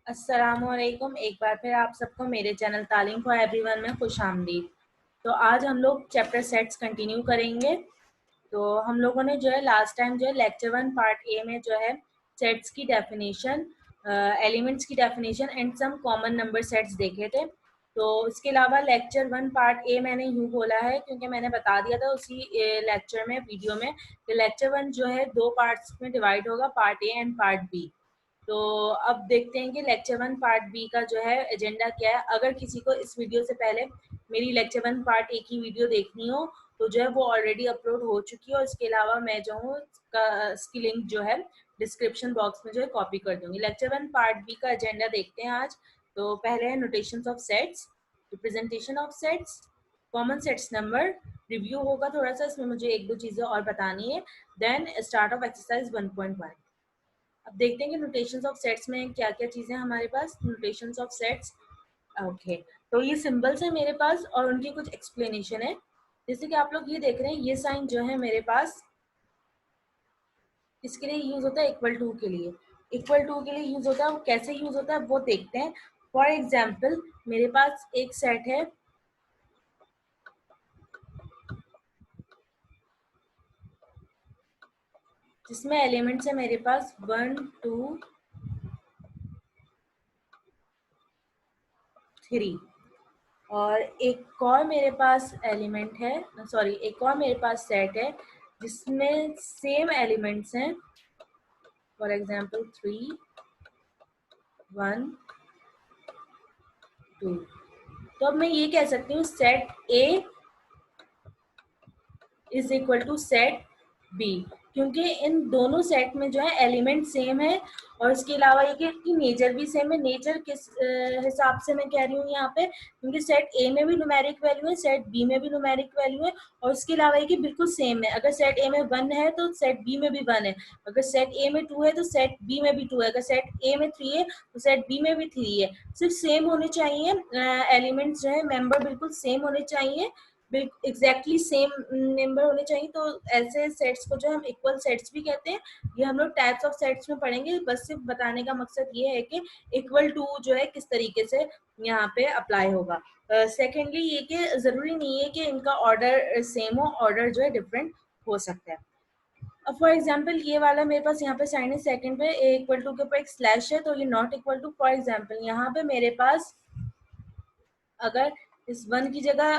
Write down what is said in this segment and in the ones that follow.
अस्सलामुअलैकुम। एक बार फिर आप सबको मेरे चैनल तालीम फॉर एवरीवन में खुश आमदीद। तो आज हम लोग चैप्टर सेट्स कंटिन्यू करेंगे। तो हम लोगों ने जो है लास्ट टाइम जो है लेक्चर 1 पार्ट ए में जो है सेट्स की डेफिनेशन, एलिमेंट्स की definition and some common number sets देखे थे। तो इसके अलावा लेक्चर 1 पार्ट ए मैंने यूँ बोला है क्योंकि मैंने बता दिया था उसी लेक्चर में, वीडियो में, कि लेक्चर 1 जो है दो पार्ट्स में डिवाइड होगा, part A and part B. तो अब देखते हैं कि लेक्चर 1 पार्ट बी का जो है एजेंडा क्या है। अगर किसी को इस वीडियो से पहले मेरी लेक्चर 1 पार्ट ए की वीडियो देखनी हो तो जो है वो ऑलरेडी अपलोड हो चुकी है, और इसके अलावा मैं जो हूँ इसकी लिंक जो है डिस्क्रिप्शन बॉक्स में जो है कॉपी कर दूंगी। लेक्चर 1 पार्ट बी का एजेंडा देखते हैं आज। तो पहले है notations of sets, representation of sets, common sets number, review होगा थोड़ा सा, इसमें मुझे एक दो चीज़ें और बतानी है, देन स्टार्ट ऑफ एक्सरसाइज 1.1। अब देखते हैं कि नोटेशंस ऑफ सेट्स में क्या क्या चीज़ें हमारे पास। Notations of sets, okay. तो ये सिंबल्स है मेरे पास और उनकी कुछ एक्सप्लेनेशन है। जैसे कि आप लोग ये देख रहे हैं, ये साइन जो है मेरे पास इसके लिए यूज होता है इक्वल टू के लिए। इक्वल टू के लिए यूज होता है, वो कैसे यूज होता है वो देखते हैं। फॉर एग्जाम्पल मेरे पास एक सेट है जिसमें एलिमेंट्स है मेरे पास 1 2 3, और एक और मेरे पास एलिमेंट है, सॉरी, एक और मेरे पास सेट है जिसमें सेम एलिमेंट्स हैं। For example 3 1 2। तो अब मैं ये कह सकती हूँ set A is equal to set B, क्योंकि इन दोनों सेट में जो है एलिमेंट सेम है, और इसके अलावा ये कि इनकी नेचर भी सेम है। नेचर किस हिसाब से मैं कह रही हूँ यहाँ पे, क्योंकि सेट ए में भी न्यूमेरिक वैल्यू है, सेट बी में भी न्यूमेरिक वैल्यू है, और इसके अलावा ये कि बिल्कुल सेम है। अगर सेट ए में 1 है तो सेट बी में भी 1 है, अगर सेट ए में 2 है तो सेट बी में भी 2 है, अगर सेट ए में 3 है तो सेट बी में भी 3 है। सिर्फ सेम होने चाहिए, एलिमेंट्स जो है मेंबर बिल्कुल सेम होने चाहिए, एग्जैक्टली सेम नंबर होने चाहिए। तो ऐसे सेट्स को जो हम इक्वल सेट्स भी कहते हैं। ये हम लोग टाइप्स ऑफ सेट्स में पढ़ेंगे, बस सिर्फ बताने का मकसद ये है कि इक्वल टू जो है किस तरीके से यहाँ पे अप्लाई होगा। सेकेंडली ये कि जरूरी नहीं है कि इनका ऑर्डर सेम हो, ऑर्डर जो है डिफरेंट हो सकता है। अब फॉर एग्जाम्पल ये वाला मेरे पास यहाँ पे साइन है, सेकंड पे ए इक्वल टू के ऊपर एक स्लैश है, तो ये not equal to. For example यहाँ पे मेरे पास अगर इस 1 की जगह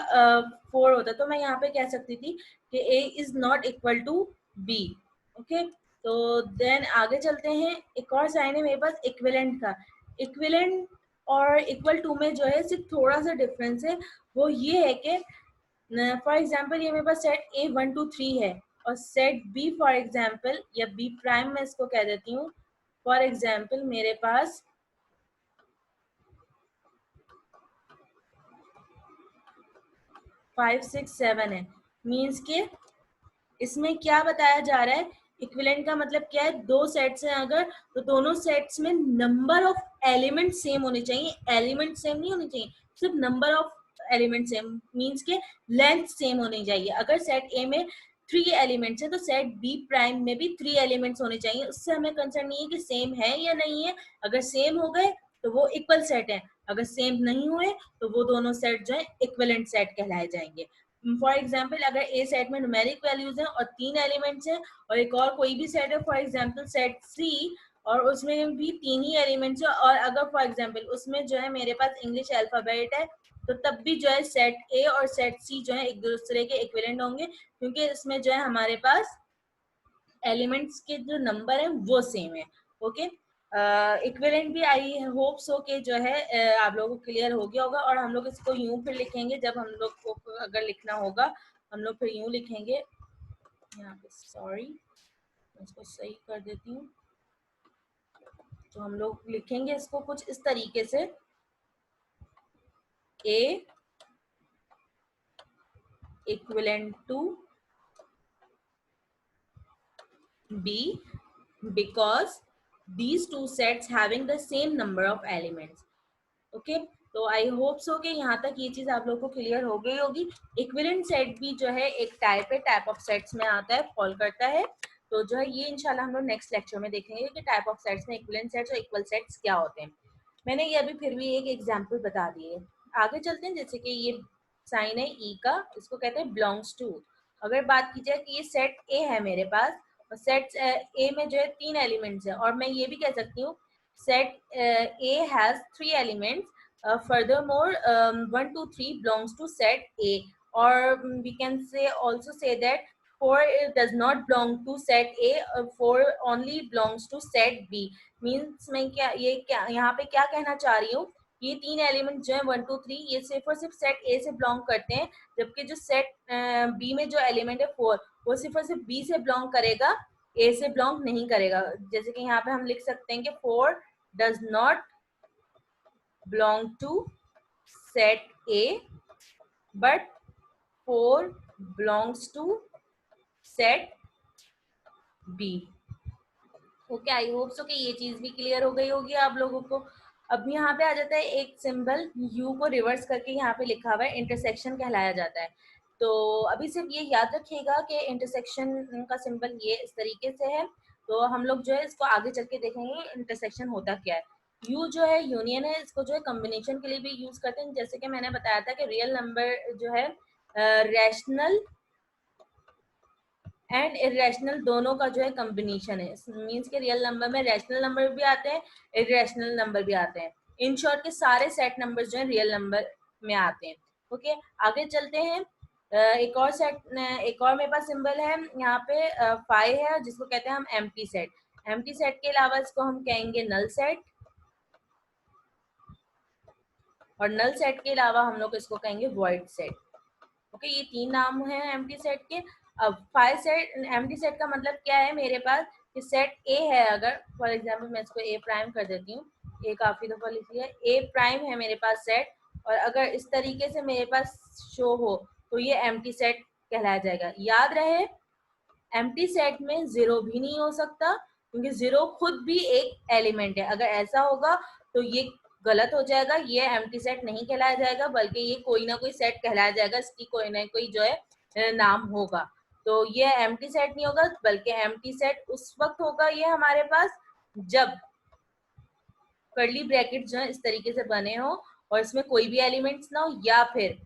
4 होता तो मैं यहाँ पे कह सकती थी कि a is not equal to b। Okay, तो देन आगे चलते हैं। एक और साइन है मेरे पास इक्विवेलेंट का। इक्विवेलेंट और इक्वल टू में जो है सिर्फ थोड़ा सा डिफरेंस है, वो ये है कि फॉर एग्जाम्पल ये मेरे पास सेट a 1 2 3 है, और सेट b फॉर एग्जाम्पल, या b प्राइम मैं इसको कह देती हूँ, फॉर एग्जाम्पल मेरे पास 5 6 7 है। मीन्स के इसमें क्या बताया जा रहा है, इक्विवेलेंट का मतलब क्या है, दो सेट्स हैं अगर, तो दोनों सेट्स में नंबर ऑफ एलिमेंट सेम होने चाहिए। एलिमेंट सेम नहीं होने चाहिए, सिर्फ number of element same, means के लेंथ सेम होनी चाहिए। अगर सेट ए में 3 एलिमेंट्स है तो सेट बी प्राइम में भी 3 एलिमेंट्स होने चाहिए। उससे हमें कंसर्न नहीं है कि सेम है या नहीं है। अगर सेम हो गए तो वो इक्वल सेट है, अगर सेम नहीं हुए तो वो दोनों सेट जो है इक्विवेलेंट सेट कहलाए जाएंगे। फॉर एग्जाम्पल अगर ए सेट में न्यूमेरिक वैल्यूज हैं और 3 एलिमेंट्स हैं, और एक और कोई भी सेट है, फॉर एग्जाम्पल सेट सी, और उसमें भी 3 ही एलिमेंट्स है, और अगर फॉर एग्जाम्पल उसमें जो है मेरे पास इंग्लिश अल्फाबेट है, तो तब भी जो है सेट ए और सेट सी जो है एक दूसरे के इक्विवेलेंट होंगे, क्योंकि इसमें जो है हमारे पास एलिमेंट्स के जो नंबर है वो सेम है। ओके, इक्विवेलेंट भी आई होप सो के जो है आप लोगों को क्लियर हो गया होगा। और हम लोग इसको यूं फिर लिखेंगे, जब हम लोग को अगर लिखना होगा हम लोग फिर यूं लिखेंगे। यहाँ पे सॉरी, इसको सही कर देती हूँ। तो हम लोग लिखेंगे इसको कुछ इस तरीके से, A equivalent to B because these two sets having the same number of elements। Okay, तो आई होप सो कि यहाँ तक ये चीज आप लोग को क्लियर हो गई होगी। इक्विवेलेंट सेट भी जो है एक टाइप है, टाइप ऑफ सेट्स में आता है, फॉल करता है। तो जो है ये इंशाल्लाह हम लोग नेक्स्ट लेक्चर में देखेंगे कि टाइप ऑफ सेट्स में इक्विवेलेंट सेट्स और इक्वल सेट्स क्या होते हैं। मैंने ये अभी फिर भी एक एग्जाम्पल बता दिए। आगे चलते हैं, जैसे कि ये साइन है ई का, इसको कहते हैं बिलोंग्स टू। अगर बात की जाए कि ये सेट ए है मेरे पास, और सेट ए में जो है 3 एलिमेंट्स है, और मैं ये भी कह सकती हूँ set A has 3 elements, furthermore 1 2 3 belongs to set A, or we can say also say that 4 does not belong to set A, 4 only belongs to set B। Means मैं क्या यहाँ पे क्या कहना चाह रही हूँ, ये 3 एलिमेंट जो है 1 2 3 ये सिर्फ और सिर्फ सेट ए से बिलोंग करते हैं, जबकि जो सेट बी में जो एलिमेंट है 4 वो सिर्फ और सिर्फ बी से बिलोंग करेगा, ए से बिलोंग नहीं करेगा। जैसे कि यहाँ पे हम लिख सकते हैं कि 4 does not belong to set A but 4 belongs to set B. Okay, I hope so कि ये चीज भी क्लियर हो गई होगी आप लोगों को। अब यहाँ पे आ जाता है एक सिंबल यू को रिवर्स करके यहाँ पे लिखा हुआ है इंटरसेक्शन कहलाया जाता है। तो अभी सिर्फ ये याद रखिएगा कि इंटरसेक्शन का सिंबल ये इस तरीके से है। तो हम लोग जो है इसको आगे चल के देखेंगे इंटरसेक्शन होता क्या है। यू जो है यूनियन है, इसको जो है कम्बिनेशन के लिए भी यूज करते हैं। जैसे कि मैंने बताया था कि रियल नंबर जो है रैशनल एंड इरेशनल दोनों का जो है कॉम्बिनेशन है। मींस के रियल नंबर में रैशनल नंबर भी आते हैं, इरेशनल नंबर भी आते हैं। इन शॉर्ट के सारे सेट नंबर्स जो है रियल नंबर में आते हैं। ओके, आगे चलते हैं। एक और सेट, एक और मेरे पास सिंबल है यहाँ पे 5 है, जिसको कहते हैं हम एम्प्टी सेट। एम्प्टी सेट के अलावा इसको हम कहेंगे नल सेट, और नल सेट के अलावा हम लोग इसको कहेंगे वॉइड सेट। ओके, ये 3 नाम है एम्प्टी सेट के। अब 5 सेट, एम्प्टी सेट का मतलब क्या है, मेरे पास कि सेट ए है, अगर फॉर एग्जांपल मैं इसको ए प्राइम कर देती हूँ, ए काफी दफा लिख लिया, ए प्राइम है मेरे पास सेट, और अगर इस तरीके से मेरे पास शो हो तो ये एम्प्टी सेट कहलाया जाएगा। याद रहे, एम्प्टी सेट में जीरो भी नहीं हो सकता, क्योंकि जीरो खुद भी एक एलिमेंट है। अगर ऐसा होगा तो ये गलत हो जाएगा, ये एम्प्टी सेट नहीं कहलाया जाएगा, बल्कि ये कोई ना कोई सेट कहलाया जाएगा, इसकी कोई ना कोई जो है नाम होगा। तो ये एम्प्टी सेट नहीं होगा, बल्कि एम्प्टी सेट उस वक्त होगा ये हमारे पास जब कर्ली ब्रैकेट जो है इस तरीके से बने हो और इसमें कोई भी एलिमेंट्स ना हो, या फिर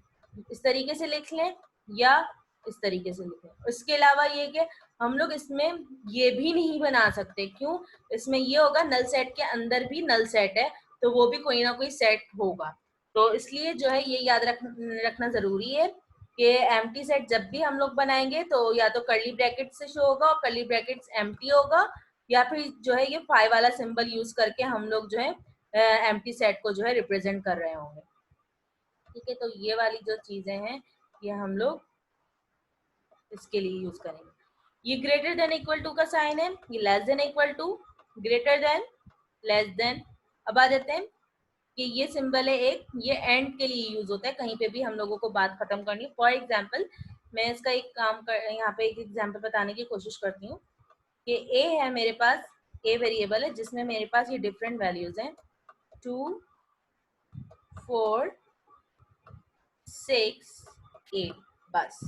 इस तरीके से लिख लें या इस तरीके से लिखें। इसके अलावा ये कि हम लोग इसमें ये भी नहीं बना सकते, क्यों, इसमें ये होगा नल सेट के अंदर भी नल सेट है, तो वो भी कोई ना कोई सेट होगा। तो इसलिए जो है ये याद रखना जरूरी है कि एम्प्टी सेट जब भी हम लोग बनाएंगे तो या तो कर्ली ब्रैकेट से शो होगा और कर्ली ब्रैकेट्स एम्प्टी होगा, या फिर जो है ये 5 वाला सिंबल यूज करके हम लोग जो है एम्प्टी सेट को जो है रिप्रेजेंट कर रहे होंगे। ठीक है, तो ये वाली जो चीजें हैं ये हम लोग इसके लिए यूज करेंगे। ये ग्रेटर देन इक्वल टू का साइन है, ये less than equal to, greater than, less than. अब आ जाते हैं कि ये सिंबल है एक, ये एंड के लिए यूज होता है, कहीं पे भी हम लोगों को बात खत्म करनी है। फॉर एग्जाम्पल मैं इसका एक काम कर यहाँ पे एक एग्जाम्पल बताने की कोशिश करती हूँ कि ए है मेरे पास, ए वेरिएबल है जिसमें मेरे पास ये डिफरेंट वैल्यूज हैं 2 4 6 8, बस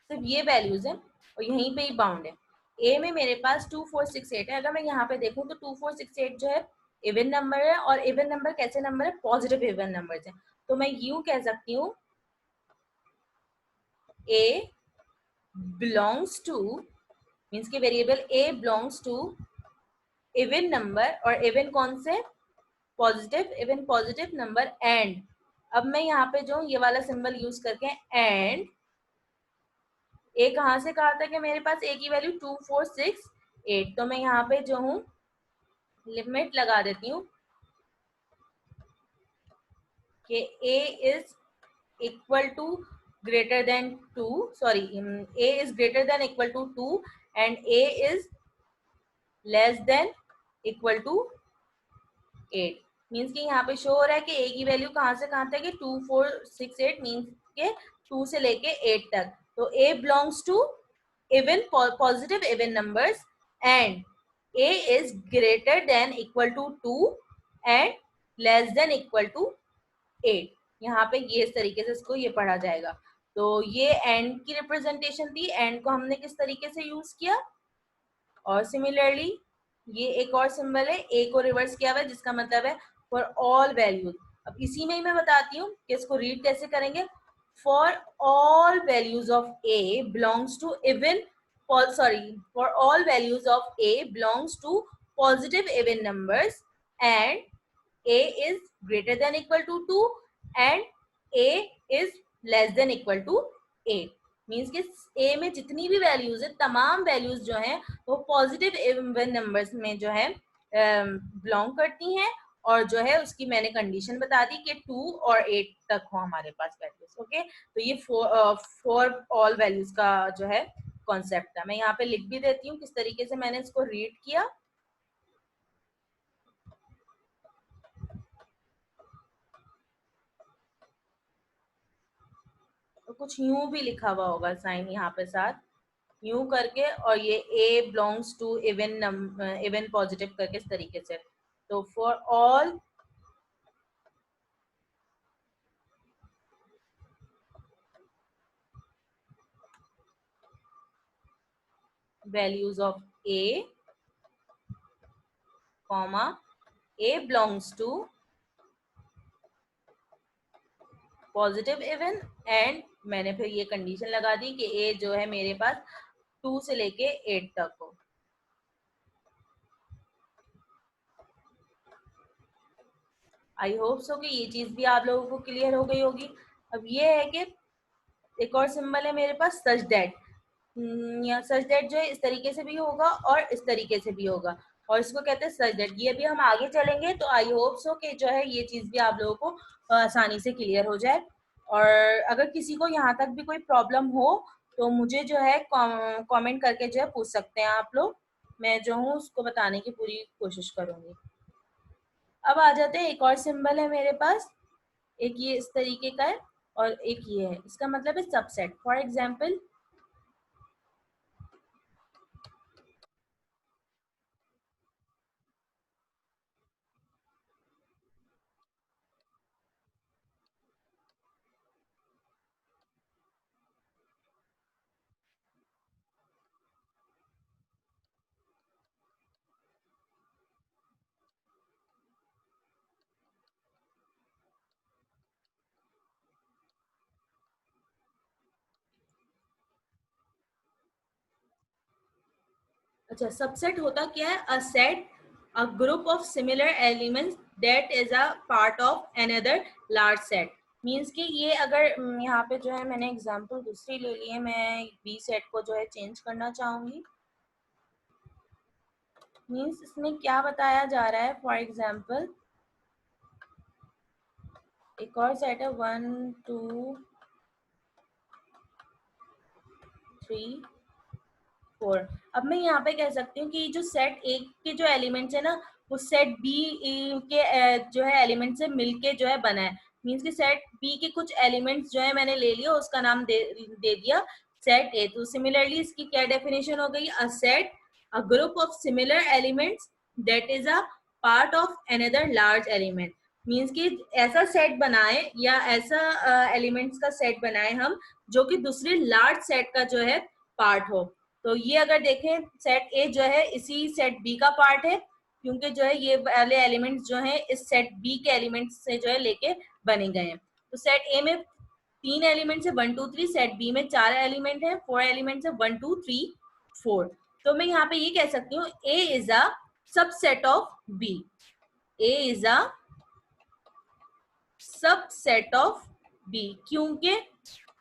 सिर्फ ये वैल्यूज हैं और यहीं पे ही बाउंड है। ए में मेरे पास 2 4 6 8 है। अगर मैं यहाँ पे देखूँ तो 2 4 6 8 जो है इवन नंबर है, और इवन नंबर कैसे नंबर है, पॉजिटिव इवन नंबर्स हैं। तो मैं यूं कह सकती हूँ ए बिलोंग्स टू, मीन्स के variable A belongs to even number, और इवन कौन से, positive, even positive number, and. अब मैं यहाँ पे जो ये वाला सिंबल यूज करके एंड ए कहाँ से कहा था कि मेरे पास ए की वैल्यू 2 4 6 8, तो मैं यहाँ पे जो हूँ लिमिट लगा देती हूँ कि A is equal to greater than 2, sorry, A is greater than equal to 2 and A is less than equal to 8। Means कि यहाँ पे शो हो रहा है कि ए की वैल्यू कहाँ से कहाँ तक है, 2 4 6 8, मीन्स के 2 से लेके 8 तक। तो A belongs to even positive even numbers and A is greater than equal to 2 and less than equal to 8। यहाँ पे ये इस तरीके से इसको ये पढ़ा जाएगा। तो ये एंड की रिप्रेजेंटेशन थी, एंड को हमने किस तरीके से यूज किया। और सिमिलरली ये एक और सिंबल है, ए को रिवर्स किया हुआ है, जिसका मतलब है फॉर ऑल वैल्यूज। अब इसी में ही मैं बताती हूँ कि इसको रीड कैसे करेंगे। For all values of A belongs to even for all values of a belongs to positive even numbers and a is greater than equal to 2 and a is less than equal to 8। Means कि a में जितनी भी values है तमाम values जो हैं वो positive even numbers में जो है बिलोंग करती हैं और जो है उसकी मैंने कंडीशन बता दी कि 2 और 8 तक हो हमारे पास वैल्यूज। ओके, तो ये फॉर ऑल वैल्यूज का जो है कॉन्सेप्ट था। मैं यहाँ पे लिख भी देती हूँ किस तरीके से मैंने इसको रीड किया। तो कुछ यूं भी लिखा हुआ होगा साइन यहाँ पे साथ, यूं करके, और ये ए बिलोंग्स टू इवन पॉजिटिव करके इस तरीके से। तो for all values of a comma a belongs to positive even and मैंने फिर ये कंडीशन लगा दी कि ए जो है मेरे पास 2 से लेके 8 तक हो। आई होप सो कि ये चीज भी आप लोगों को क्लियर हो गई होगी। अब ये है कि एक और सिंबल है मेरे पास सच दैट। या सच दैट जो है इस तरीके से भी होगा और इस तरीके से भी होगा और इसको कहते हैं सच दैट। ये भी हम आगे चलेंगे तो आई होप सो कि जो है ये चीज भी आप लोगों को आसानी से क्लियर हो जाए। और अगर किसी को यहाँ तक भी कोई प्रॉब्लम हो तो मुझे जो है कमेंट करके जो है पूछ सकते हैं आप लोग, मैं जो हूँ उसको बताने की पूरी कोशिश करूंगी। अब आ जाते हैं, एक और सिंबल है मेरे पास, एक ये इस तरीके का है और एक ये है, इसका मतलब है सबसेट। फॉर एग्जाम्पल अच्छा, सबसेट होता क्या है? A set, a group of similar elements that is a part of another large set. Means कि ये अगर यहाँ पे जो है मैंने एग्जांपल दूसरी ले ली है, मैं बी सेट को जो है चेंज करना चाहूंगी। मीन्स इसमें क्या बताया जा रहा है, फॉर एग्जाम्पल एक और सेट है 1 2 3 4। अब मैं यहाँ पे कह सकती हूँ कि जो सेट ए के जो एलिमेंट्स है ना वो सेट बी के जो है एलिमेंट से मिलके जो है बना है। मीन्स कि सेट बी के कुछ एलिमेंट्स जो है मैंने ले लिया, उसका नाम दे दिया सेट ए। तो सिमिलरली इसकी क्या डेफिनेशन हो गई? A set, a group of similar elements that is a part of another large element. Means कि ऐसा सेट बनाए या ऐसा एलिमेंट्स का सेट बनाए हम जो कि दूसरे लार्ज सेट का जो है पार्ट हो। तो ये अगर देखें सेट ए जो है इसी सेट बी का पार्ट है, क्योंकि जो है ये वाले एलिमेंट्स जो हैं इस सेट बी के एलिमेंट्स से जो है लेके बने गए हैं। तो सेट ए में 3 एलिमेंट्स है 1 2 3, सेट बी में 4 एलिमेंट है 4 एलिमेंट्स है 1 2 3 4। तो मैं यहाँ पे ये कह सकती हूँ A is a subset of B. A is a subset of B, क्योंकि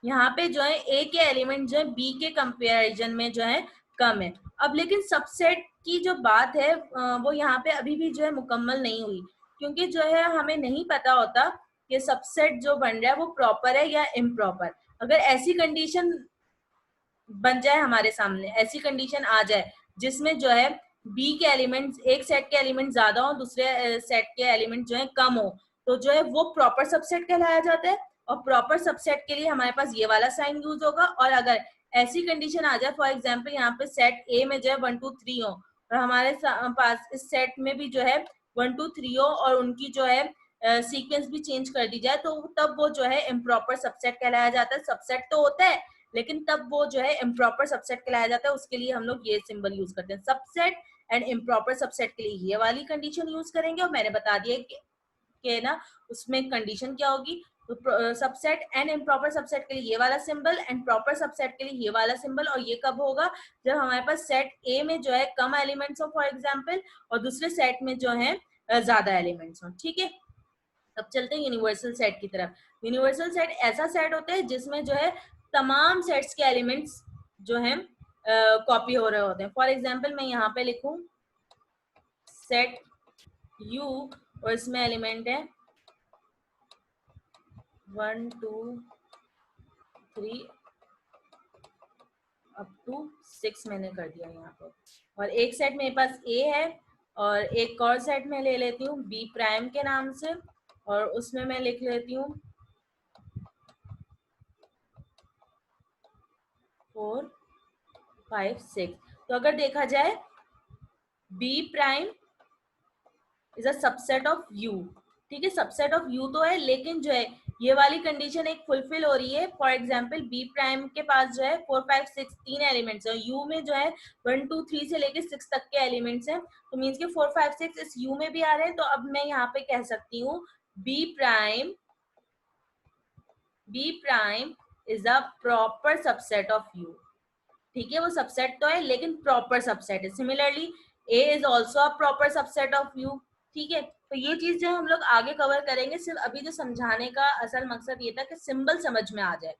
यहाँ पे जो है ए के एलिमेंट जो है बी के कंपैरिजन में जो है कम है। अब लेकिन सबसेट की जो बात है वो यहाँ पे अभी भी जो है मुकम्मल नहीं हुई, क्योंकि जो है हमें नहीं पता होता कि सबसेट जो बन रहा है वो प्रॉपर है या इम्प्रॉपर। अगर ऐसी कंडीशन बन जाए हमारे सामने, ऐसी कंडीशन आ जाए जिसमें जो है बी के एलिमेंट्स, एक सेट के एलिमेंट ज्यादा हो दूसरे सेट के एलिमेंट जो है कम हो, तो जो है वो प्रॉपर सबसेट कहलाया जाता है। और प्रॉपर सबसेट के लिए हमारे पास ये वाला साइन यूज होगा। और अगर ऐसी कंडीशन आ जाए, फॉर एग्जाम्पल यहाँ पे सेट ए में जो है 1 2 3 हो और हमारे पास इस सेट में भी जो है 1 2 3 हो और उनकी जो है सीक्वेंस भी चेंज कर दी जाए, तो तब वो जो है इम्प्रॉपर सबसेट कहलाया जाता है। सबसेट तो होता है लेकिन तब वो जो है इम्प्रॉपर सबसेट कहलाया जाता है। उसके लिए हम लोग ये सिंबल यूज करते हैं। सबसेट एंड इम्प्रॉपर सबसेट के लिए ये वाली कंडीशन यूज करेंगे और मैंने बता दिया कि के ना उसमें कंडीशन क्या होगी, तो सबसेट एंड इम्प्रॉपर सबसेट के लिए ये वाला सिंबल एंड प्रॉपर सबसेट के लिए ये वाला सिंबल, और ये कब होगा जब हमारे पास सेट ए में जो है कम एलिमेंट्स हो फॉर एग्जांपल, और दूसरे सेट में जो है ज्यादा एलिमेंट्स हो। ठीक है, अब चलते हैं यूनिवर्सल सेट की तरफ। यूनिवर्सल सेट ऐसा सेट होता है जिसमें जो है तमाम सेट्स के एलिमेंट्स जो है कॉपी हो रहे होते हैं। फॉर एग्जांपल मैं यहाँ पे लिखूं सेट यू और इसमें एलिमेंट है 1 2 3 अप टू 6 मैंने कर दिया यहाँ पे, और एक सेट मेरे पास ए है और एक और सेट में ले लेती हूँ बी प्राइम के नाम से, और उसमें मैं लिख लेती हूँ 4 5 6। तो अगर देखा जाए B prime is a subset of U. ठीक है, सबसेट ऑफ यू तो है, लेकिन जो है ये वाली कंडीशन एक फुलफिल हो रही है। फॉर एग्जांपल बी प्राइम के पास जो है 4 5 6 तीन एलिमेंट्स है, यू में जो है 1 2 3 से लेके 6 तक के एलिमेंट्स हैं, तो मीन्स के 4 5 6 इस यू में भी आ रहे हैं। तो अब मैं यहाँ पे कह सकती हूँ B prime is a proper subset of U. ठीक है, वो सबसेट तो है लेकिन प्रॉपर सबसेट है। Similarly A is also a proper subset of U. ठीक है, तो ये चीज जो हम लोग आगे कवर करेंगे, सिर्फ अभी जो समझाने का असल मकसद ये था कि सिंबल समझ में आ जाए।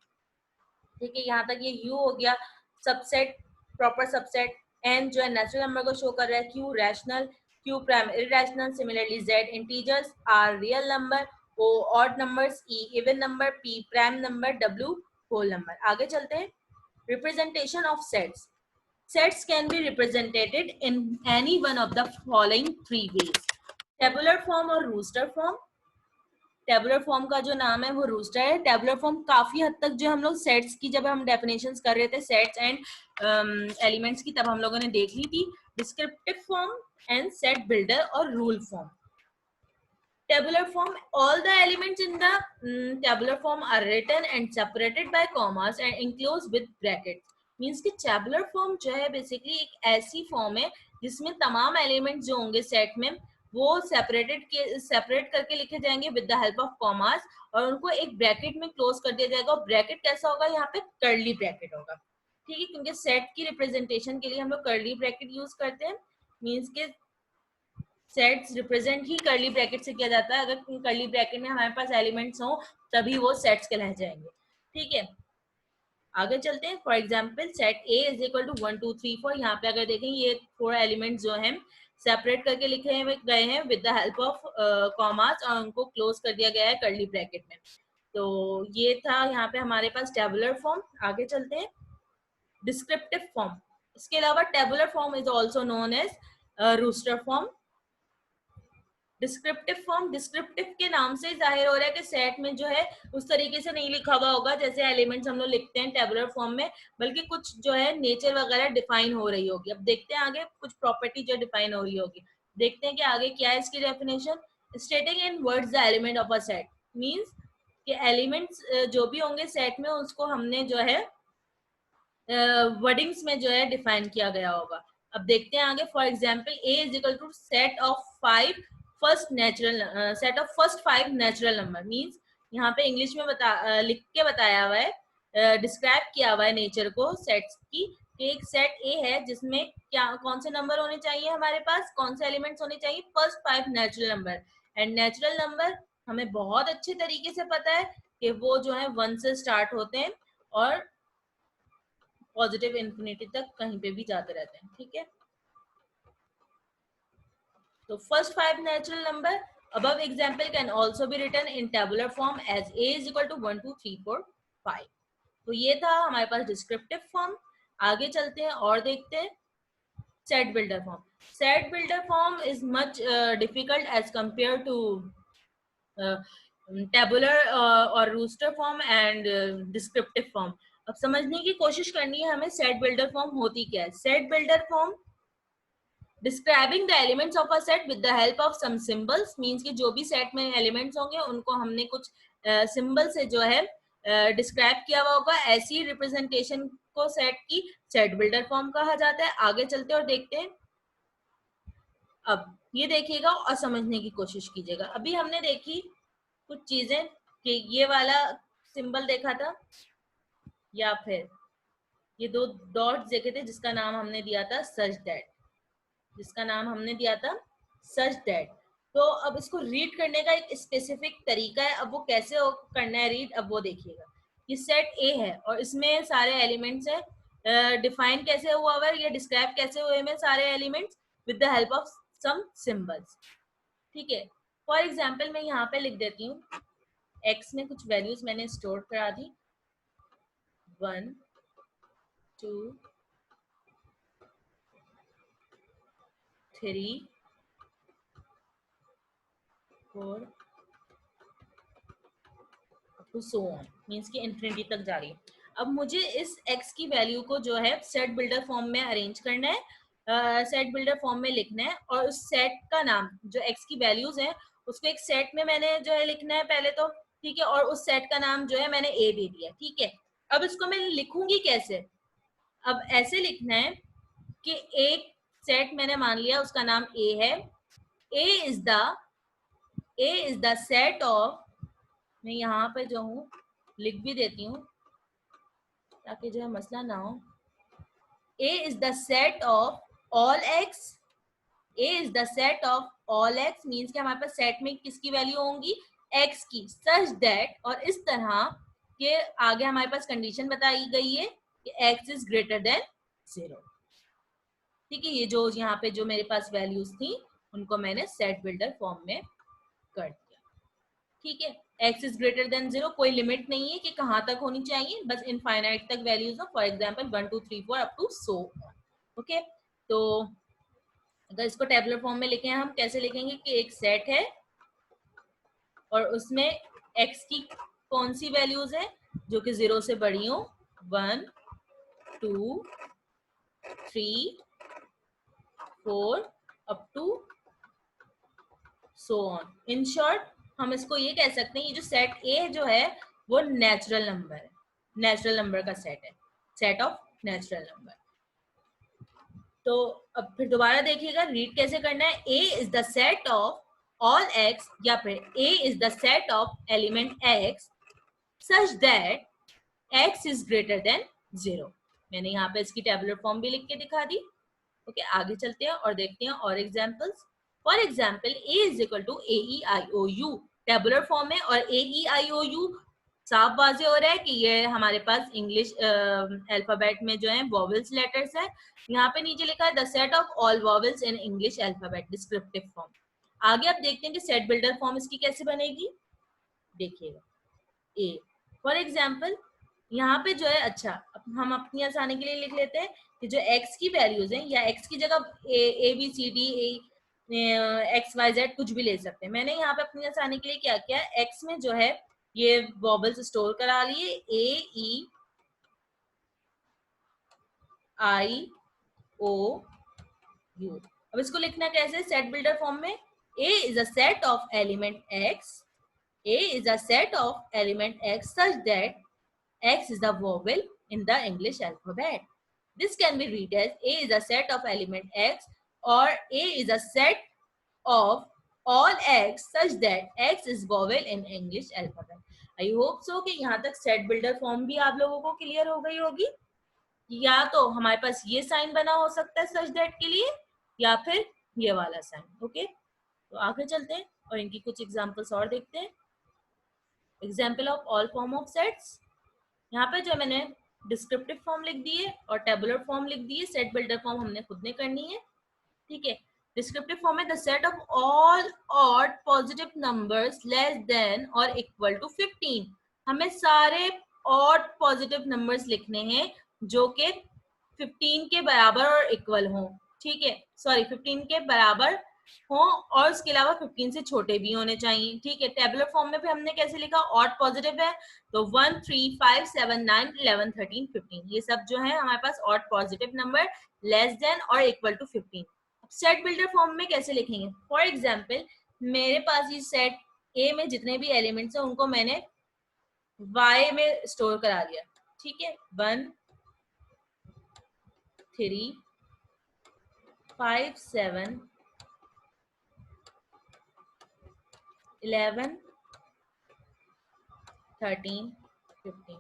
ठीक है, यहाँ तक ये यू हो गया सबसेट, प्रॉपर सबसेट। एन जो है नेचुरल नंबर को शो कर रहा है, Q rational, Q prime irrational, similarly Z integers, R real number, O odd numbers, E even number, P prime number, W whole number. आगे चलते हैं, representation of sets. Sets can be represented in any one of the following three ways. Tabular form और rooster form. Tabular form का जो नाम है वो rooster है। टेबुलर फॉर्म काफी हद तक जो हम लोग सेट्स की जब हम डेफिनेशंस कर रहे थे सेट्स एंड एलिमेंट्स की, तब हम लोगों ने देख ली थी। Descriptive form and set builder और rule form. Tabular form, all the elements in the tabular form are written and separated by commas and enclosed with brackets. Means कि tabular form जो है बेसिकली एक ऐसी फॉर्म है जिसमें तमाम elements जो होंगे सेट में वो सेपरेट करके लिखे जाएंगे with the help of commas, और उनको एक ब्रैकेट में क्लोज कर दिया जाएगा। और ब्रैकेट कैसा होगा, यहाँ पे कर्ली ब्रैकेट होगा। ठीक है, क्योंकि सेट की रिप्रेजेंटेशन के लिए हम लोग कर्ली ब्रैकेट यूज करते हैं। मीन्स के सेट्स रिप्रेजेंट ही कर्ली ब्रैकेट से किया जाता है। अगर कर्ली ब्रैकेट में हमारे पास एलिमेंट्स हो तभी वो सेट्स कहलाए जाएंगे। ठीक है, आगे चलते हैं। For example set A is equal to 1 2 3 4। यहाँ पे अगर देखें ये 4 एलिमेंट्स जो हैं सेपरेट करके लिखे गए हैं with the help of commas, और उनको क्लोज कर दिया गया है कर्ली ब्रैकेट में। तो ये था यहाँ पे हमारे पास टेबुलर फॉर्म। आगे चलते हैं, डिस्क्रिप्टिव फॉर्म। इसके अलावा tabular form is also known as roster form. Descriptive form, descriptive के नाम से जाहिर हो रहा है कि सेट में जो है उस तरीके से नहीं लिखा हुआ होगा जैसे एलिमेंट्स हम लोग लिखते हैं टेबुलर फॉर्म में, बल्कि कुछ जो है नेचर वगैरह डिफाइन हो रही होगी। अब देखते हैं आगे कुछ प्रॉपर्टी जो डिफाइन हो रही होगी। देखते हैं कि आगे क्या है इसकी definition. स्टेटिंग in words the element of a set, means कि एलिमेंट्स जो भी होंगे सेट में उसको हमने जो है वर्डिंग्स में जो है डिफाइन किया गया होगा। अब देखते हैं आगे। For example A is equal to set of 5 first natural set of first 5 natural number. Means यहाँ पे इंग्लिश में लिख के बताया हुआ है, डिस्क्राइब किया हुआ है नेचर को सेट्स की, कि एक सेट ए है जिसमें क्या कौन से नंबर होने चाहिए, हमारे पास कौन से एलिमेंट्स होने चाहिए, first 5 natural number. And natural number हमें बहुत अच्छे तरीके से पता है कि वो जो है 1 से स्टार्ट होते हैं और पॉजिटिव इंफिनिटी तक कहीं पे भी जाते रहते हैं। ठीक है, तो first 5 natural number above example can also be written in tabular form as a is equal to 1 2 3 4 5। तो ये था हमारे पास डिस्क्रिप्टिव फॉर्म। आगे चलते हैं और देखते हैं set builder form. Set builder form is much difficult as compare to tabular और roster form and descriptive form. अब समझने की कोशिश करनी है हमें सेट बिल्डर फॉर्म होती क्या है। Set builder form describing the elements of a set with the help of some symbols. Means कि जो भी सेट में एलिमेंट्स होंगे उनको हमने कुछ सिंबल से जो है डिस्क्राइब किया हुआ होगा। ऐसी रिप्रेजेंटेशन को सेट की सेट बिल्डर फॉर्म कहा जाता है। आगे चलते और देखते हैं। अब ये देखिएगा और समझने की कोशिश कीजिएगा। अभी हमने देखी कुछ चीजें कि ये वाला सिंबल देखा था या फिर ये दो डॉट्स देखे थे जिसका नाम हमने दिया था सच दैट, जिसका नाम हमने दिया था सच दैट। तो अब इसको रीड करने का एक स्पेसिफिक तरीका है। अब वो कैसे करना है रीड, अब वो देखिएगा। ये सेट ए है और इसमें सारे एलिमेंट्स है। डिफाइन कैसे हुआ है या डिस्क्राइब कैसे हुए हैं सारे elements with the help of some symbols. ठीक है, फॉर एग्जाम्पल मैं यहाँ पे लिख देती हूँ, एक्स में कुछ वैल्यूज मैंने स्टोर करा दी, 1 2 3 4 टू सो ऑन, मीन्स कि इन्फिनिटी तक जा रही है। अब मुझे इस x की वैल्यू को जो है सेट बिल्डर फॉर्म में अरेंज करना है, सेट बिल्डर फॉर्म में लिखना है, और उस सेट का नाम जो x की वैल्यूज है उसको एक सेट में मैंने जो है लिखना है पहले तो, ठीक है, और उस सेट का नाम जो है मैंने a दे दिया, ठीक है। अब इसको मैं लिखूंगी कैसे, अब ऐसे लिखना है कि एक सेट मैंने मान लिया उसका नाम a है, a is the set of, मैं यहाँ पे जो हूँ लिख भी देती हूँ ताकि जो है मसला ना हो, A is the set of all x, A is the set of all x means कि हमारे पास सेट में किसकी वैल्यू होंगी, x की, सच दैट, और इस तरह के आगे हमारे पास कंडीशन बताई गई है कि x इज ग्रेटर देन 0। ठीक है, ये जो यहाँ पे जो मेरे पास वैल्यूज थी उनको मैंने सेट बिल्डर फॉर्म में कर दिया। ठीक है, x इज ग्रेटर देन 0, कोई लिमिट नहीं है कि कहाँ तक होनी चाहिए, बस इनफाइनाइट तक वैल्यूज हो, for example 1 2 3 4 up to so. Okay, तो अगर इसको टेबुलर फॉर्म में लिखें हम कैसे लिखेंगे कि एक सेट है और उसमें x की कौन सी वैल्यूज है जो कि 0 से बड़ी हो, 1 2 3 4 up to so on. In short हम इसको ये कह सकते हैं, ये जो सेट ए जो है वो नेचुरल नंबर है, नेचुरल नंबर का सेट है, सेट ऑफ नेचुरल नंबर। तो अब फिर दोबारा देखिएगा रीड कैसे करना है, A is the set of all X, या फिर A is the set of element X such that X is greater than 0। मैंने यहाँ पे इसकी टेबुलर फॉर्म भी लिख के दिखा दी। ओके, आगे चलते हैं और देखते हैं और examples. For example A is equal to A E I O U, tabular form में, और ए ई आई ओ यू साफ वाजे हो रहा है कि ये हमारे पास इंग्लिश अल्फाबेट में जो है वॉवेल्स लेटर्स है। यहाँ पे नीचे लिखा है the set of all vowels in English alphabet, descriptive form. आगे आप देखते हैं कि सेट बिल्डर फॉर्म इसकी कैसे बनेगी, देखिएगा। ए फॉर एग्जाम्पल यहाँ पे जो है, अच्छा अब हम अपनी आसानी के लिए लिख लेते हैं कि जो x की वैल्यूज हैं, या x की जगह A B C D X Y Z कुछ भी ले सकते हैं। मैंने यहाँ पे अपनी आसानी के लिए क्या किया, x में जो है ये वॉबल्स स्टोर करा लिए, ए ई आई ओ यू। अब इसको लिखना कैसे सेट बिल्डर फॉर्म में, a is a set of element x, a is a set of element x such that x is the vowel in the English alphabet. This can be read as a is a set of element x, or a is a set of all x such that x is vowel in English alphabet. I hope so कि यहाँ तक set builder form भी आप लोगों को clear हो गई होगी। या तो हमारे पास ये साइन बना हो सकता है सच दैट के लिए, या फिर ये वाला साइन। ओके, तो आगे चलते हैं और इनकी कुछ एग्जांपल्स और देखते हैं। Example of all form of sets, यहाँ पे जो मैंने डिस्क्रिप्टिव फॉर्म लिख दी है और टेबुलर फॉर्म लिख दी है, सेट बिल्डर फॉर्म हमने खुद ने करनी है। ठीक है, डिस्क्रिप्टिव फॉर्म में the set of all odd positive numbers less than और इक्वल टू 15। हमें सारे ऑड पॉजिटिव नंबर्स लिखने हैं जो कि 15 के बराबर और इक्वल हों। ठीक है, सॉरी 15 के बराबर हो और उसके अलावा 15 से छोटे भी होने चाहिए। ठीक है, टेबुलर फॉर्म में भी हमने कैसे लिखा, ऑड पॉजिटिव है तो 1 3 5 7 9 11 13 15, ये सब जो है हमारे पास odd positive number less than और equal to 15। Set builder form में कैसे लिखेंगे, फॉर एग्जाम्पल मेरे पास ये सेट ए में जितने भी एलिमेंट्स हैं उनको मैंने y में स्टोर करा दिया। ठीक है, 1 3 5 7 11, 13, 15।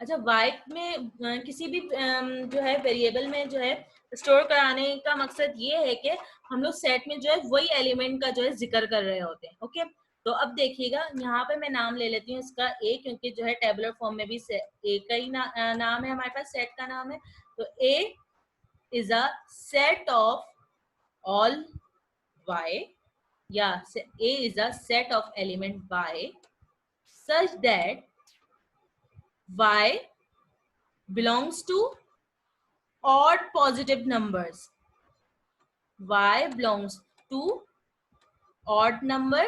अच्छा, वाई में किसी भी जो है वेरिएबल में जो है स्टोर कराने का मकसद ये है कि हम लोग सेट में जो है वही एलिमेंट का जो है जिक्र कर रहे होते हैं। ओके, तो अब देखिएगा यहाँ पे मैं नाम ले लेती हूँ इसका ए, क्योंकि जो है टेबुलर फॉर्म में भी ए का ही नाम है, हमारे पास सेट का नाम है। तो A is a set of all y, yeah, A is a set of element y such that y belongs to odd positive numbers. Y belongs to odd number,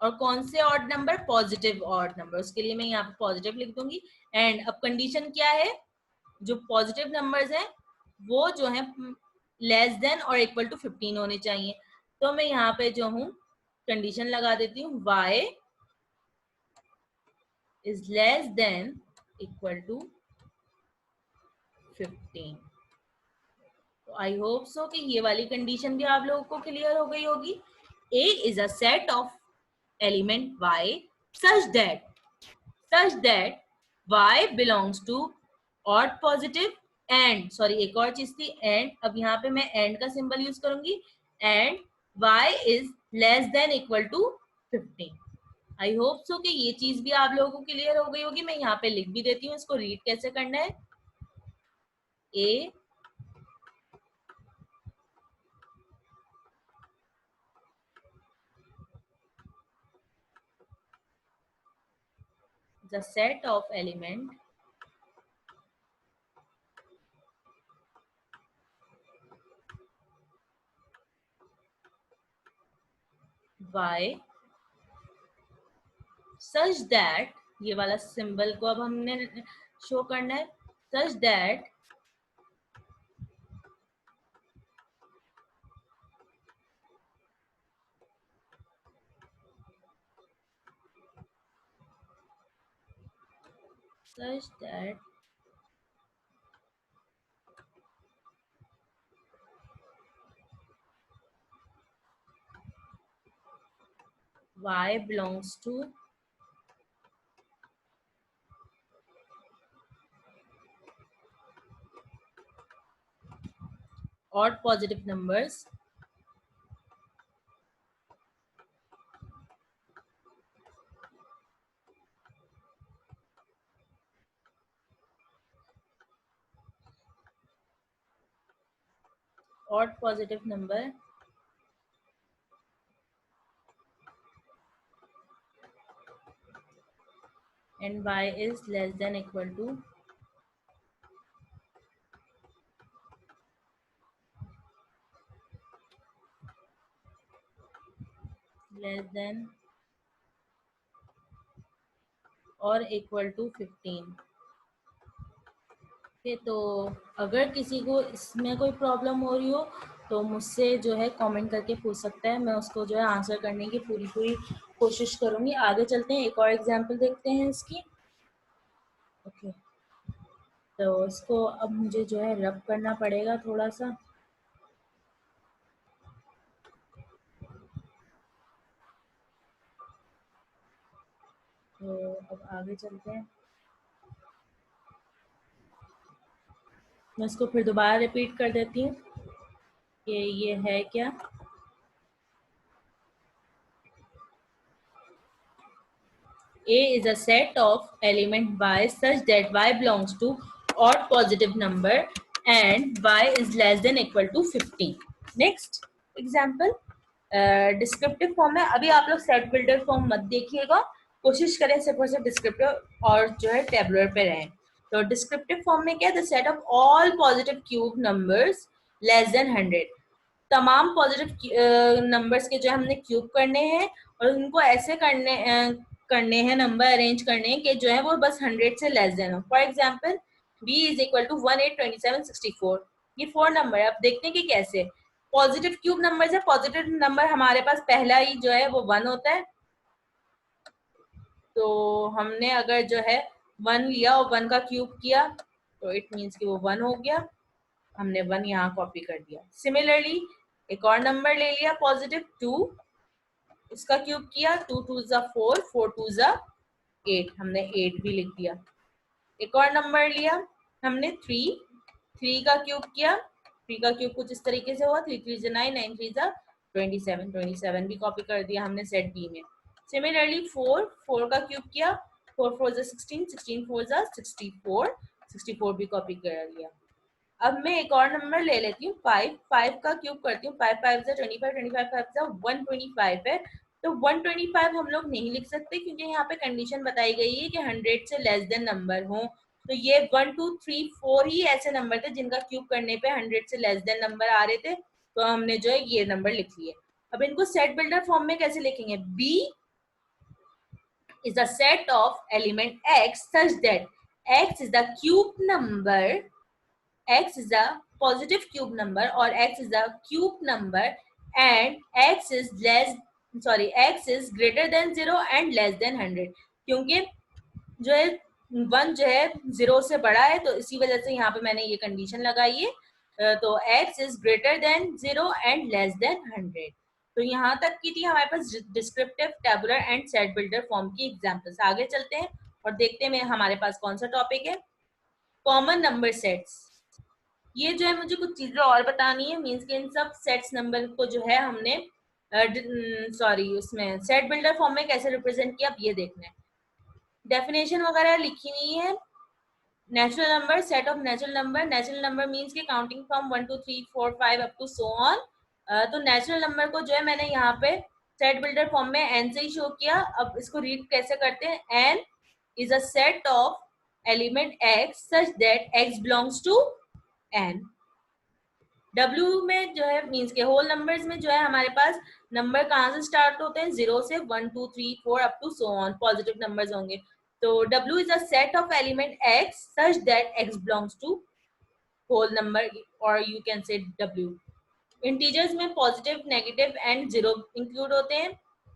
और कौन से odd number? Positive odd number. उसके लिए मैं यहाँ पे positive लिख दूंगी। एंड अब कंडीशन क्या है? जो पॉजिटिव नंबर्स हैं वो जो है लेस देन और इक्वल टू 15 होने चाहिए। तो मैं यहाँ पे जो हूँ कंडीशन लगा देती हूँ, y is less than equal to 15। तो आई होप सो कि ये वाली कंडीशन भी आप लोगों को क्लियर हो गई होगी। A is a set of element y such that y belongs to odd positive and sorry एक और चीज थी एंड, अब यहाँ पे मैं एंड का सिंबल यूज करूंगी, and y is less than equal to 15। I hope so कि ये चीज भी आप लोगों को क्लियर हो गई होगी। मैं यहाँ पे लिख भी देती हूँ, इसको रीड कैसे करना है। A the set of element y such that, ये वाला सिंबल को अब हमने शो करना है, such that y belongs to odd positive numbers number and y is less than equal to less than और इक्वल टू 15। तो अगर किसी को इसमें कोई प्रॉब्लम हो रही हो तो मुझसे जो है कमेंट करके पूछ सकता है, मैं उसको जो है आंसर करने की पूरी कोशिश करूंगी। आगे चलते हैं, एक और एग्जांपल देखते हैं इसकी। ओके, तो इसको अब मुझे जो है रब करना पड़ेगा थोड़ा सा। तो अब आगे चलते हैं, मैं इसको फिर दोबारा रिपीट कर देती हूँ कि ये है क्या। A is a set of element y such that y belongs to odd positive number and y is less than equal to 15। Next example, descriptive form है। अभी आप लोग सेट बिल्डर फॉर्म मत देखिएगा, कोशिश करें सिर्फ और सिर्फ डिस्क्रिप्टिव और जो है टेबुलर पे रहें। तो डिस्क्रिप्टिव फॉर्म में क्या है? The set of all positive cube numbers less than 100। तमाम पॉजिटिव नंबर्स के जो है हमने क्यूब करने हैं और उनको ऐसे करने हैं, नंबर अरेंज करने हैं कि जो है वो बस 100 से लेस देन हो। For example b is equal to 1, 8, 27, 64। ये 4 नंबर है। अब देखते हैं कि कैसे पॉजिटिव क्यूब नंबर है। पॉजिटिव नंबर हमारे पास पहला ही जो है वो 1 होता है। तो हमने अगर जो है 1 लिया और 1 का क्यूब किया तो इट मीन्स कि वो 1 हो गया। हमने 1 यहाँ कॉपी कर दिया। सिमिलरली एक और नंबर ले लिया पॉजिटिव 2, इसका क्यूब किया, 2 2 जा 4, 4 2 जा 8, हमने 8 भी लिख दिया। एक और नंबर लिया हमने 3, 3 का क्यूब किया, 3 का क्यूब कुछ इस तरीके से हुआ, 3 3 जा 9, 9 3 जा 27, 27 भी कॉपी कर दिया हमने सेट बी में। सिमिलरली 4, 4 का क्यूब किया, 4 4 जा 16, 16 4 जा 64, 64 भी कॉपी कर दिया। अब मैं एक और नंबर ले लेती हूँ 5, 5 का क्यूब करती हूँ, 5 5 जा 25, 25 5 जा 125 है। तो 125 हम लोग नहीं लिख सकते क्योंकि यहाँ पे कंडीशन बताई गई है कि 100 से लेस देन नंबर हो। तो ये 1 2 3 4 ही ऐसे नंबर थे जिनका क्यूब करने पे 100 से लेस देन नंबर आ रहे थे, तो हमने जो है ये नंबर लिख लिए। अब इनको सेट बिल्डर फॉर्म में कैसे लिखेंगे? B is a set of element x such that x is the cube number, x is a positive cube number or x is a cube number and x is greater than 0 and less than 100, क्योंकि जो है 1 जो है 0 से बड़ा है, तो इसी वजह से यहाँ पे मैंने ये कंडीशन लगाई है। तो x is greater than 0 and less than 100। तो यहाँ तक की थी हमारे पास descriptive, tabular and set builder form की एग्जांपल्स। आगे चलते हैं और देखते हैं हमारे पास कौन सा टॉपिक है, कॉमन नंबर सेट्स। ये जो है मुझे कुछ चीजें और बतानी है, मींस के इन सब सेट्स नंबर को जो है हमने उसमें सेट बिल्डर फॉर्म में कैसे रिप्रेजेंट किया, अब ये देखना है। डेफिनेशन वगैरह लिखी नहीं है। Natural number, set of natural number. Natural number means के counting from 1 2 3 4 5 up to so on. तो नेचुरल नंबर को जो है मैंने यहाँ पे सेट बिल्डर फॉर्म में एन से ही शो किया। अब इसको रीड कैसे करते हैं? N is a set of element X such that X belongs to N. W में जो है मींस के होल नंबर्स में जो है हमारे पास नंबर कहाँ से स्टार्ट होते हैं? 0 से 1 2 3 4 up to so on, positive numbers होंगे। तो W is a set of element X such that X belongs to whole number or you can say W। Integers में positive, negative and zero include होते हैं।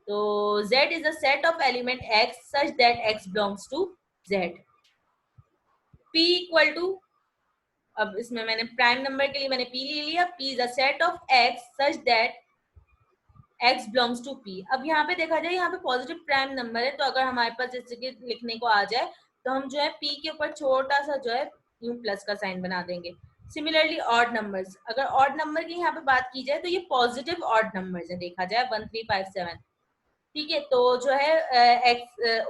तो Z is a set of element X such that X belongs to Z। P equal to, अब इसमें मैंने prime number के लिए मैंने P ले लिया। P is a set of X such that x belongs to p। अब यहाँ पे देखा जाए, यहाँ पे पॉजिटिव प्राइम नंबर है, तो अगर हमारे पास जैसे कि लिखने को आ जाए तो हम जो है p के ऊपर छोटा सा जो है यूं प्लस का साइन बना देंगे। सिमिलरली ऑड नंबर्स, अगर ऑड नंबर की यहाँ पे बात की जाए तो ये पॉजिटिव ऑड नंबर्स है, देखा जाए 1 3 5 7, ठीक है। तो जो है x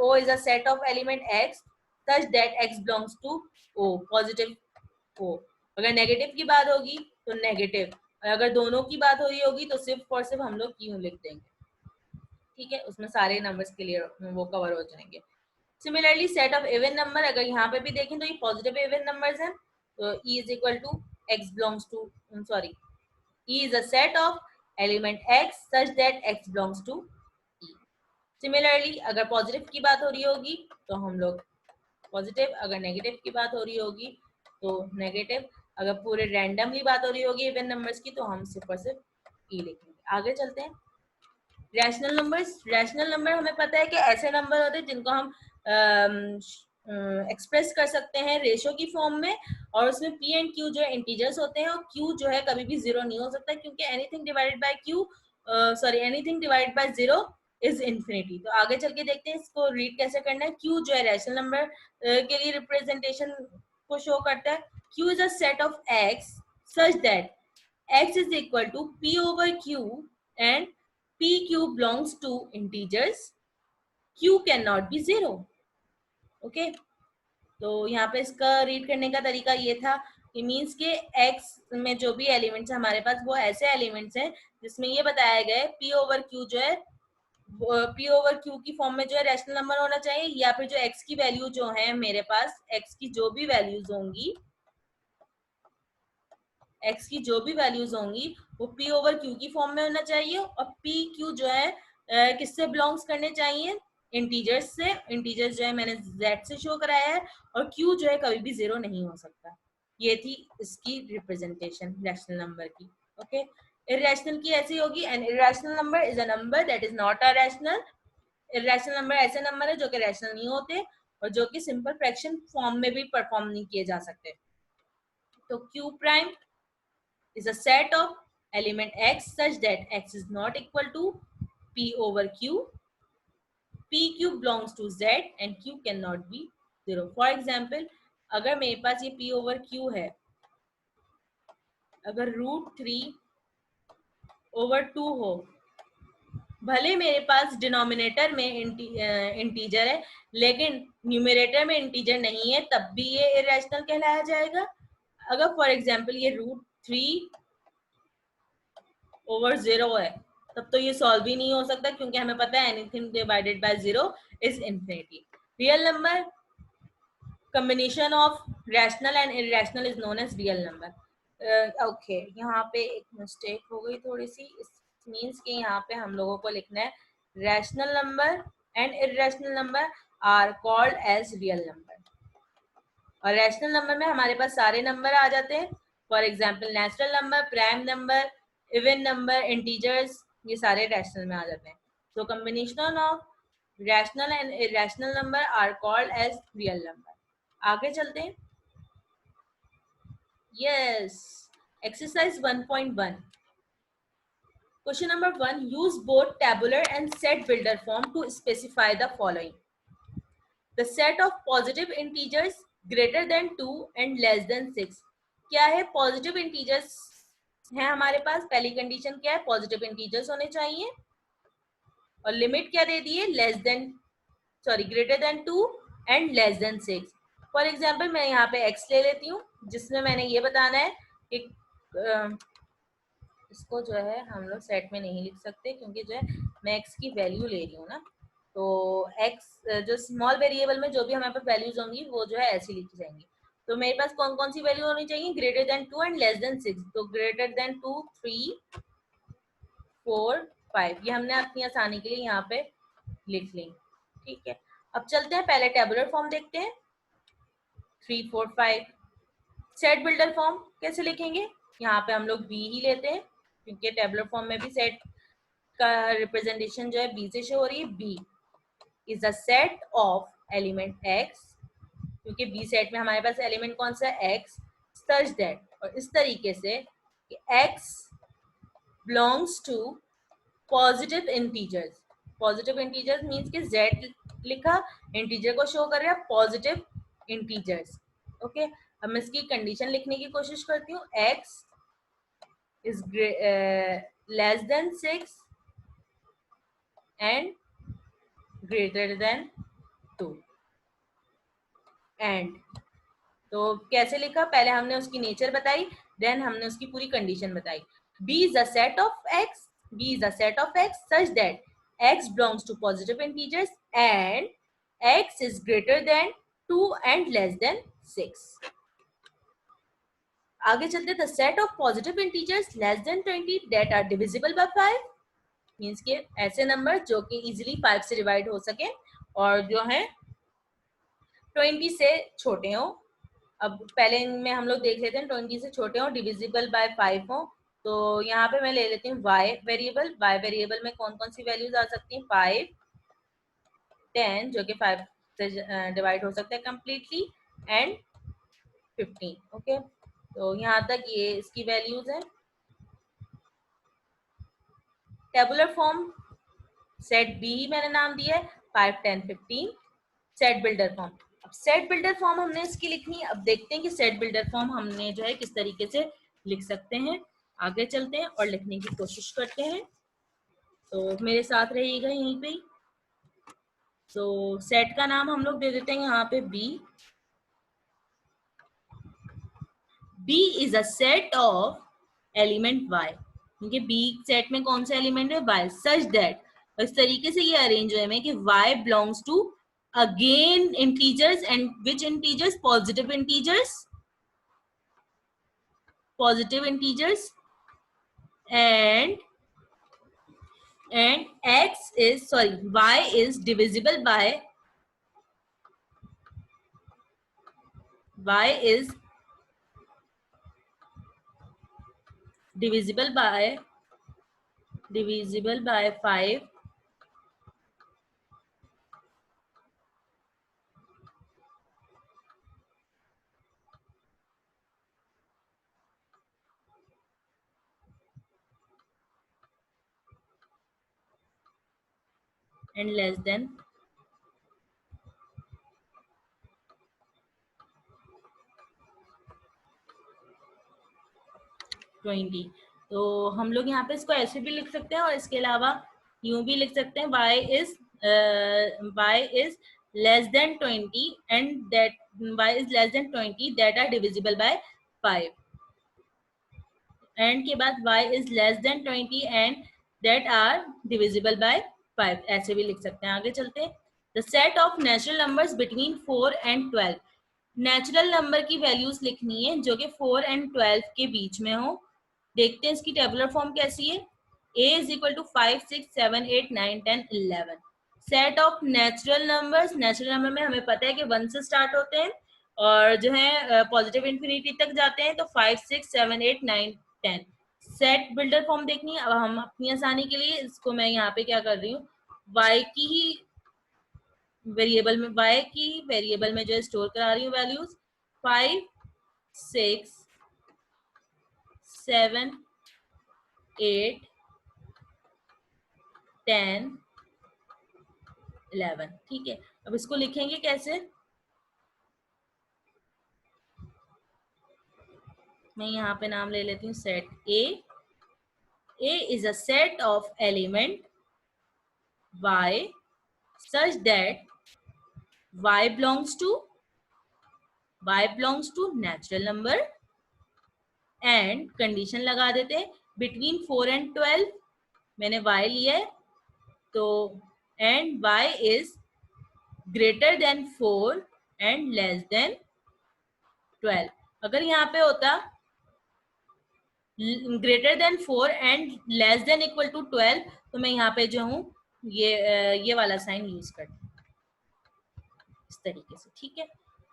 o is a set of element x such that x belongs to o, positive o। अगर नेगेटिव की बात होगी तो नेगेटिव, अगर दोनों की बात हो रही होगी तो सिर्फ और सिर्फ हम लोग क्यों लिख देंगे, ठीक है। उसमें सारे नंबर्स क्लियर वो कवर हो जाएंगे। Similarly set of even number, अगर यहाँ पे भी देखें तो ये पॉजिटिव इवन नंबर्स हैं, तो e is equal to x belongs to e is a set of element x such that x belongs to e। Similarly अगर पॉजिटिव की बात हो रही होगी तो हम लोग पॉजिटिव, अगर नेगेटिव की बात हो रही होगी तो नेगेटिव, अगर पूरे रैंडमली बात हो रही होगी इवन नंबर्स की तो हम सिर्फ और सिर्फ ई लिखेंगे। आगे चलते हैं। Rational numbers. रैशनल नंबर हमें पता है कि ऐसे नंबर होते हैं जिनको हम एक्सप्रेस कर सकते हैं रेशो की फॉर्म में, और उसमें p एंड q जो है इंटीजर्स होते हैं, और q जो है कभी भी जीरो नहीं हो सकता क्योंकि anything divided by q anything divided by zero is infinity. तो आगे चल के देखते हैं इसको रीड कैसे करना है। q जो है रैशनल नंबर के लिए रिप्रेजेंटेशन को शो करता है। q is a set of x such that x is equal to p over q and pq belongs to integers, q cannot be zero। Okay, तो यहाँ पे इसका रीड करने का तरीका ये था कि मीन्स के x में जो भी एलिमेंट्स हमारे पास वो ऐसे एलिमेंट्स हैं जिसमें ये बताया गया है p ओवर q जो है p ओवर q की फॉर्म में जो है रैशनल नंबर होना चाहिए, या फिर जो x की वैल्यू जो है मेरे पास x की जो भी वैल्यूज होंगी, x की जो भी वैल्यूज होंगी वो p ओवर q की फॉर्म में होना चाहिए, और p q जो है किससे बिलोंग्स करने चाहिए? इंटीजर्स से। इंटीजर्स जो है मैंने z से शो कराया है, और q जो है कभी भी जीरो नहीं हो सकता। ये थी इसकी रिप्रेजेंटेशन रैशनल नंबर की। ओके, इररेशनल की ऐसी होगी, an irrational number is a number that is not a rational. Irrational number ऐसे नंबर है जो कि रैशनल नहीं होते और जो कि सिंपल फ्रैक्शन फॉर्म में भी परफॉर्म नहीं किए जा सकते। तो q prime is a set of element x such that x is not equal to P over Q, PQ belongs to Z and Q cannot be 0. For example, अगर मेरे पास ये P over Q है, अगर √3/2 हो, भले मेरे पास denominator में integer है लेकिन न्यूमरेटर में इंटीजर नहीं है, तब भी ये इरेशनल कहलाया जाएगा। अगर फॉर एग्जांपल ये √3/0 है, तब तो ये सॉल्व भी नहीं हो सकता, क्योंकि हमें पता है anything divided by 0 is infinity. Real number combination of rational and irrational is known as real number. Okay, यहाँ पे एक मिस्टेक हो गई थोड़ी सी। इस मीन्स कि यहाँ पे हम लोगों को लिखना है rational number and irrational number are called as real number. और रैशनल नंबर में हमारे पास सारे नंबर आ जाते हैं। For example natural number, prime number, even number, integers, ये सारे रैशनल में आ जाते हैं। So combination of rational and irrational number are called as real number. आगे चलते हैं। Yes, exercise 1.1, question number 1, use both tabular and set builder form to specify the following. The set of positive integers greater than 2 and less than 6। क्या है? Positive integers है हमारे पास। पहली condition क्या है? पॉजिटिव इंटीजर्स होने चाहिए। और लिमिट क्या दे दी है? Greater than 2 and less than 6। For example मैं यहाँ पे x ले लेती हूँ, जिसमें मैंने ये बताना है कि इसको जो है हम लोग सेट में नहीं लिख सकते, क्योंकि जो है मैं x की वैल्यू ले रही हूँ ना, तो x जो स्मॉल वेरिएबल में जो भी हमारे पास वैल्यूज होंगी वो जो है ऐसी लिखी जाएंगी। तो मेरे पास कौन कौन सी वैल्यू होनी चाहिए? Greater than 2 and less than 6। तो ग्रेटर देन 2 3 4 5, ये हमने अपनी आसानी के लिए यहाँ पे लिख ली। ठीक है, अब चलते हैं पहले टेबुलर फॉर्म देखते हैं। 3 4 5। सेट बिल्डर फॉर्म कैसे लिखेंगे? यहाँ पे हम लोग बी ही लेते हैं, क्योंकि टेबुलर फॉर्म में भी सेट का रिप्रेजेंटेशन जो है बी से शो हो रही है। B is a set of element X, क्योंकि बी सेट में हमारे पास एलिमेंट कौन सा है? एक्स। सच दैट, और इस तरीके से X belongs to positive integers. Positive integers means कि जेड लिखा, इंटीजर को शो कर रहा है पॉजिटिव इंटीजर्स। ओके, अब मैं इसकी कंडीशन लिखने की कोशिश करती हूँ। X is less than 6 and greater than 2। And तो कैसे लिखा? पहले हमने उसकी नेचर बताई, देन हमने उसकी पूरी कंडीशन बताई। B is a set of X, B is a set of X such that X belongs to positive integers and X is greater than 2 and less than 6। आगे चलते, the set of positive integers less than 20 that are divisible by 5, means के ऐसे number जो कि easily 5 से divide हो सके और जो है 20 से छोटे हो। अब पहले में हम लोग देख लेते हैं 20 से छोटे हो, डिविजिबल बाय 5 हो। तो यहाँ पे मैं ले लेती हूँ y वेरिएबल। y वेरिएबल में कौन कौन सी वैल्यूज आ सकती हैं? 5 10 जो कि 5 से डिवाइड हो सकता है कम्प्लीटली, एंड 15। ओके, तो यहाँ तक ये इसकी वैल्यूज है। टेबुलर फॉर्म सेट बी ही मैंने नाम दिया है, 5 10 15 सेट बिल्डर फॉर्म। अब सेट बिल्डर फॉर्म हमने इसकी लिखनी है। अब देखते हैं कि सेट बिल्डर फॉर्म हमने जो है किस तरीके से लिख सकते हैं। आगे चलते हैं और लिखने की कोशिश करते हैं। तो मेरे साथ रहिएगा यहीं पे। तो सेट का नाम हम लोग दे देते हैं यहाँ पे B. B is a set of element Y, क्योंकि बी सेट में कौन सा एलिमेंट है? वाई। सच दैट, इस तरीके से ये अरेंज हुए हैं कि Y belongs to again integers, and which integers? Positive integers, positive integers, and y is divisible by y is divisible by 5 and less than 20। तो हम लोग यहाँ पे इसको ऐसे भी लिख सकते हैं और इसके अलावा यूं भी लिख सकते हैं y is less than 20 and that y is less than 20 that are divisible by 5 and के बाद y is less than 20 and that are divisible by 5 ऐसे भी लिख सकते हैं। आगे चलते हैं। The set of natural numbers between 4 and 12। Natural number की वैल्यूज लिखनी है जो कि 4 एंड 12 के बीच में हो। देखते हैं इसकी टेबुलर फॉर्म कैसी है। a is equal to 5 6 7 8 9 10 11। Set of natural numbers, natural number में हमें पता है कि 1 से स्टार्ट होते हैं और जो है पॉजिटिव इंफिनिटी तक जाते हैं, तो 5 6 7 8 9 10। सेट बिल्डर फॉर्म देखनी है। अब हम अपनी आसानी के लिए इसको मैं यहाँ पे क्या कर रही हूँ, y की ही वेरिएबल में जो है स्टोर करा रही हूँ वैल्यूज। 5 6 7 8 10 11। ठीक है, अब इसको लिखेंगे कैसे। मैं यहाँ पे नाम ले लेती हूँ set A. A is a set of element y such that y belongs to natural number and condition लगा देते हैं between 4 and 12। मैंने y लिया है तो and y is greater than 4 and less than 12। अगर यहाँ पे होता greater than 4 and less than equal to 12 तो मैं यहाँ पे जो हूँ ये वाला साइन यूज करती हूँ इस तरीके से। ठीक है,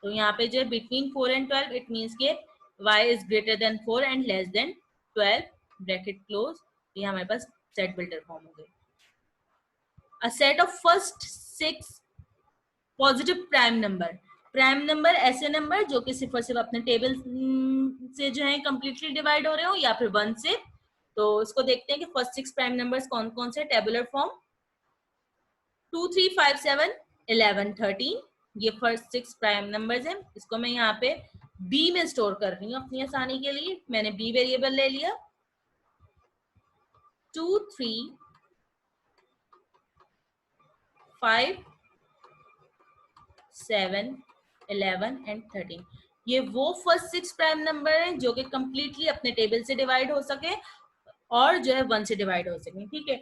तो यहाँ पे जो है बिटवीन 4 एंड 12 इट मीन्स के y is greater than 4 and less then 12 bracket close. ये हमारे पास सेट बिल्डर फॉर्म हो गई। अ set of first 6 positive prime number. Prime number ऐसे नंबर जो कि सिर्फ और सिर्फ अपने टेबल से जो है कंप्लीटली डिवाइड हो रहे हो या फिर 1 से। तो इसको देखते हैं कि फर्स्ट 6 प्राइम नंबर्स कौन कौन से। Tabular form 2 3 5 7 11 13। ये फर्स्ट 6 प्राइम नंबर्स हैं। इसको मैं यहाँ पे b में स्टोर कर रही हूँ अपनी आसानी के लिए। मैंने b वेरिएबल ले लिया। 2 3 5 7 11 एंड 13। ये वो फर्स्ट 6 प्राइम नंबर हैं जो कि कंप्लीटली अपने टेबल से डिवाइड हो सके और जो है 1 से डिवाइड हो सके। ठीक है,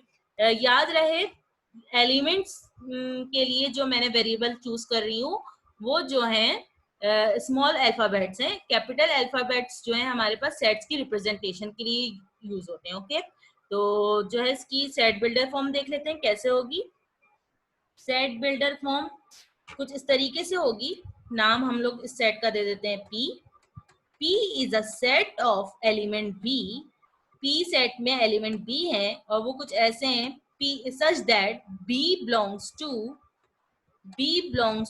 याद रहे एलिमेंट्स के लिए जो मैंने वेरिएबल चूज कर रही हूँ वो जो है स्मॉल अल्फाबेट्स हैं। कैपिटल अल्फाबेट्स जो है हमारे पास सेट्स की रिप्रेजेंटेशन के लिए यूज होते हैं। ओके, तो जो है इसकी सेट बिल्डर फॉर्म देख लेते हैं कैसे होगी। सेट बिल्डर फॉर्म कुछ इस तरीके से होगी। नाम हम लोग इस सेट का दे देते हैं P। P is a set of element B। P set में एलिमेंट B है और वो कुछ ऐसे हैं P such that B belongs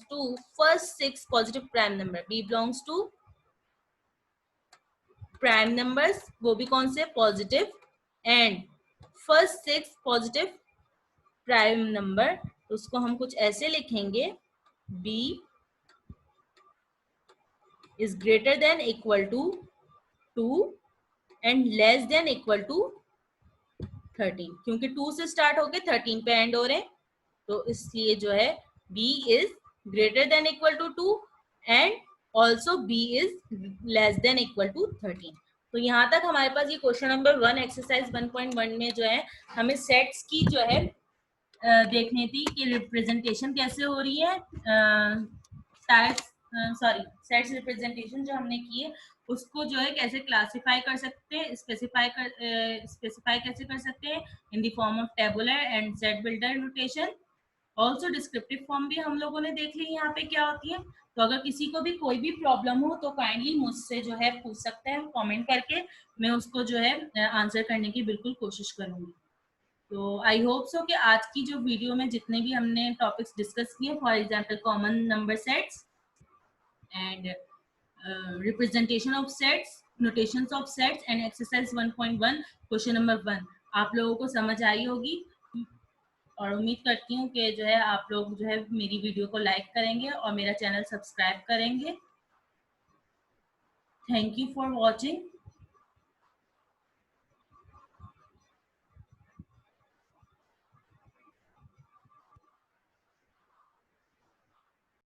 to first 6 positive prime number। B belongs to prime numbers, वो भी कौन से positive, and first 6 positive prime number. तो उसको हम कुछ ऐसे लिखेंगे B is greater than equal to 2 and less than equal to 13। क्योंकि 2 से स्टार्ट होके 13 पे एंड हो रहे हैं तो इसलिए जो है b is greater than equal to 2 and also b is less than equal to 13। तो यहाँ तक हमारे पास ये क्वेश्चन नंबर 1 एक्सरसाइज 1.1 में जो है हमें सेट्स की जो है देखनी थी कि रिप्रेजेंटेशन कैसे हो रही है। सेट्स रिप्रेजेंटेशन जो हमने की है उसको जो है कैसे क्लासिफाई कर सकते हैं, स्पेसिफाई कैसे कर सकते हैं in the form of tabular and set builder notation. Also descriptive form भी हम लोगों ने देख ली यहाँ पे क्या होती है। तो अगर किसी को भी कोई भी प्रॉब्लम हो तो काइंडली मुझसे जो है पूछ सकते हैं कमेंट करके। मैं उसको जो है आंसर करने की बिल्कुल कोशिश करूंगी। तो आई होप सो कि आज की जो वीडियो में जितने भी हमने टॉपिक्स डिस्कस किए, for example common number sets and representation of sets, notations of sets and exercise 1.1 question number 1 आप लोगों को समझ आई होगी। और उम्मीद करती हूँ कि जो है आप लोग जो है मेरी वीडियो को लाइक करेंगे और मेरा चैनल सब्सक्राइब करेंगे। Thank you for watching.